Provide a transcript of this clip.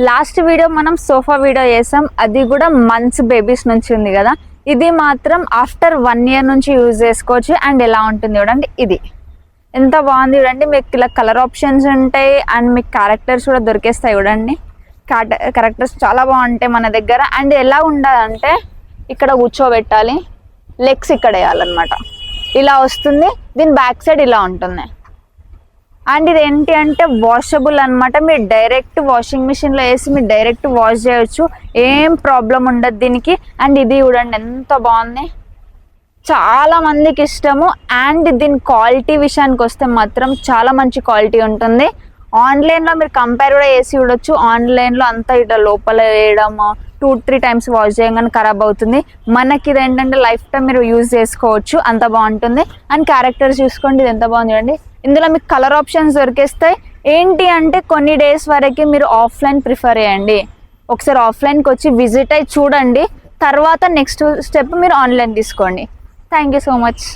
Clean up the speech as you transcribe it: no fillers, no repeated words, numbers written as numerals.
Last video మనం sofa video చేసాం, అది కూడా మంత్స్ బేబీస్ నుంచి ఉంది కదా. ఇది మాత్రం ఆఫ్టర్ 1 year నుంచి యూజ్ చేసుకోవచ్చు. అండ్ ఎలా ఉంటుంది చూడండి, ఇది ఎంత బాగుంది చూడండి. మీకు ఇలా కలర్ ఆప్షన్స్ ఉంటాయి అండ్ మీకు క్యారెక్టర్స్ కూడా దొరికేస్తాయి చూడండి. క్యారెక్టర్స్ చాలా బాగుంటాయి మన దగ్గర. అండ్ ఎలా ఉండాలంటే ఇక్కడ కూర్చోబెట్టాలి, లెగ్స్ ఇక్కడ వేయాలన్నమాట. ఇలా వస్తుంది. దీని బ్యాక్ సైడ్ ఇలా ఉంటుంది. అండ్ ఇది ఏంటి అంటే వాషబుల్ అనమాట. మీరు డైరెక్ట్ వాషింగ్ మిషన్లో వేసి మీరు డైరెక్ట్ వాష్ చేయొచ్చు, ఏం ప్రాబ్లం ఉండదు దీనికి. అండ్ ఇది చూడండి ఎంత బాగుంది, చాలా మందికి ఇష్టము. అండ్ దీని క్వాలిటీ విషయానికి వస్తే మాత్రం చాలా మంచి క్వాలిటీ ఉంటుంది. ఆన్లైన్లో మీరు కంపేర్ కూడా చేసి చూడొచ్చు. ఆన్లైన్లో అంతా ఇట్లా లోపల వేయడము 2-3 times వాష్ చేయగానే ఖరాబ్ అవుతుంది. మనకి ఇది ఏంటంటే లైఫ్ టైం మీరు యూజ్ చేసుకోవచ్చు, అంత బాగుంటుంది. అండ్ క్యారెక్టర్స్ చూసుకోండి, ఇది ఎంత బాగుంది చూడండి. ఇందులో మీకు కలర్ ఆప్షన్స్ దొరికేస్తాయి. ఏంటి అంటే కొన్ని డేస్ వరకు మీరు ఆఫ్లైన్ ప్రిఫర్ చేయండి. ఒకసారి ఆఫ్లైన్కి వచ్చి విజిట్ అయ్యి చూడండి, తర్వాత నెక్స్ట్ స్టెప్ మీరు ఆన్లైన్ తీసుకోండి. Thank you so much.